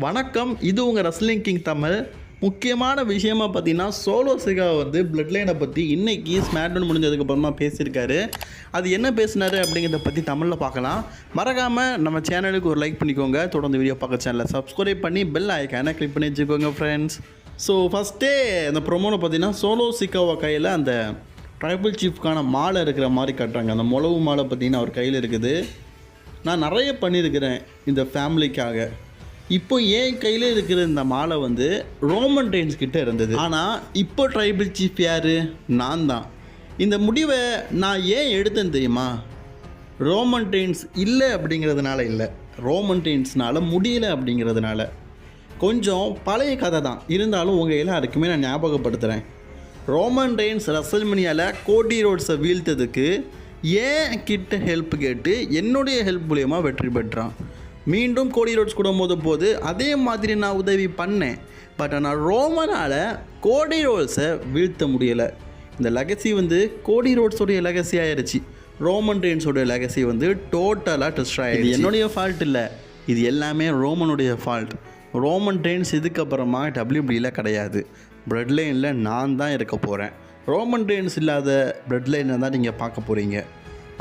வணக்கம், இது உங்கள் ரெஸ்லிங் கிங் தமிழ். முக்கியமான விஷயமா பார்த்தீங்கன்னா, சோலோ சிகா வந்து பிளட் லைனை பற்றி இன்றைக்கி ஸ்மாக்டவுன் முடிஞ்சதுக்கப்புறமா பேசியிருக்காரு. அது என்ன பேசினார் அப்படிங்கிறத பற்றி தமிழில் பார்க்கலாம். மறக்காமல் நம்ம சேனலுக்கு ஒரு லைக் பண்ணிக்கோங்க. தொடர்ந்து வீடியோ பார்க்க சேனலை சப்ஸ்கிரைப் பண்ணி பெல் ஐக்கானை கிளிக் பண்ணி வச்சுக்கோங்க ஃப்ரெண்ட்ஸ். ஸோ ஃபஸ்ட்டே அந்த ப்ரொமோவில் பார்த்தீங்கன்னா, சோலோ சிகாவா கையில் அந்த ட்ரைபிள் சீஃப்கான மாலை இருக்கிற மாதிரி காட்டுறாங்க. அந்த முளவு மாலை பார்த்தீங்கன்னா அவர் கையில் இருக்குது. நான் நிறைய பண்ணியிருக்கிறேன் இந்த ஃபேமிலிக்காக. இப்போ என் கையில் இருக்கிற இந்த மாலை வந்து ரோமன் ரெயின்ஸ் கிட்டே இருந்தது. ஆனால் இப்போ ட்ரைபிள் சீஃப் யார்? நான் தான். இந்த முடிவை நான் ஏன் எடுத்தேன்னு தெரியுமா? ரோமன் ரெயின்ஸ் இல்லை அப்படிங்கிறதுனால இல்லை, ரோமன் ரெயின்ஸ்னால் முடியலை அப்படிங்கிறதுனால. கொஞ்சம் பழைய கதை தான், இருந்தாலும் உங்கள் எல்லாருக்குமே நான் ஞாபகப்படுத்துகிறேன். ரோமன் ரெயின்ஸ் ரெஸ்ல்மனியாவில் கோடி ரோட்ஸை வீழ்த்ததுக்கு ஏன் கிட்ட ஹெல்ப் கேட்டு என்னுடைய ஹெல்ப் மூலயமா வெற்றி பெற்றான். மீண்டும் கோடி ரோட்ஸ் கூட போது அதே மாதிரி நான் உதவி பண்ணேன். பட் ஆனால் ரோமனால் கோடி ரோட்ஸை வீழ்த்த முடியலை. இந்த லெகசி வந்து கோடி ரோட்ஸோடைய லெகசி ஆயிடுச்சு. ரோமன் ரெயின்ஸோடைய லெகசி வந்து டோட்டலாக டிஸ்ட்ராய் ஆகிடுச்சு. இது என்னுடைய ஃபால்ட் இல்லை, இது எல்லாமே ரோமனுடைய ஃபால்ட். ரோமன் ரெயின்ஸ் இதுக்கப்புறமா WWEல கிடையாது, பிளட் லைனில் நான் தான் இருக்க போகிறேன். ரோமன் ரெயின்ஸ் இல்லாத பிளட் லைனை தான் நீங்கள் பார்க்க போகிறீங்க.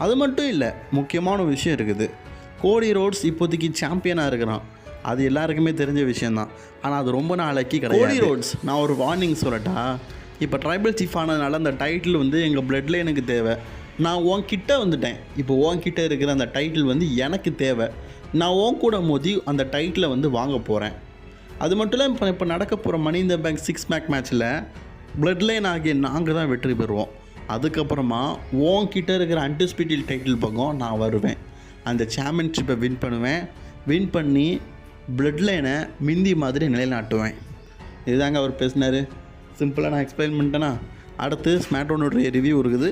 அது மட்டும் இல்லை, முக்கியமான விஷயம் இருக்குது. கோடி ரோட்ஸ் இப்போதைக்கு சாம்பியனாக இருக்கிறான், அது எல்லாருக்குமே தெரிஞ்ச விஷயந்தான். ஆனால் அது ரொம்ப நாளைக்கு கிடையாது. கோடி ரோட்ஸ், நான் ஒரு வார்னிங் சொல்லட்டா? இப்போ ட்ரைபிள் சீஃப் ஆனதுனால அந்த டைட்டில் வந்து எங்கள் பிளட் லைனுக்கு தேவை. நான் உன்கிட்ட வந்துட்டேன். இப்போ உன்கிட்ட இருக்கிற அந்த டைட்டில் வந்து எனக்கு தேவை. நான் உன் கூட மோதி அந்த டைட்டிலை வந்து வாங்க போகிறேன். அது மட்டும் இல்லை, இப்போ நடக்க போகிற மணி இன் தி பேங்க் 6 மேக் மேட்ச்சில் பிளட் லைன் ஆகிய நாங்கள் தான் வெற்றி பெறுவோம். அதுக்கப்புறமா உன்கிட்ட இருக்கிற அன்டிஸ்பியூட்டட் டைட்டில் பக்கம் நான் வருவேன். அந்த சாம்பியன்ஷிப்பை வின் பண்ணுவேன். வின் பண்ணி பிளட் லைனை மிந்தி மாதிரி நிலைநாட்டுவேன். இதுதாங்க அவர் பேசினார். சிம்பிளாக நான் எக்ஸ்பிளைன் பண்ணிட்டேன்னா. அடுத்து ஸ்மாக்டவுனுடைய ரிவ்யூ இருக்குது.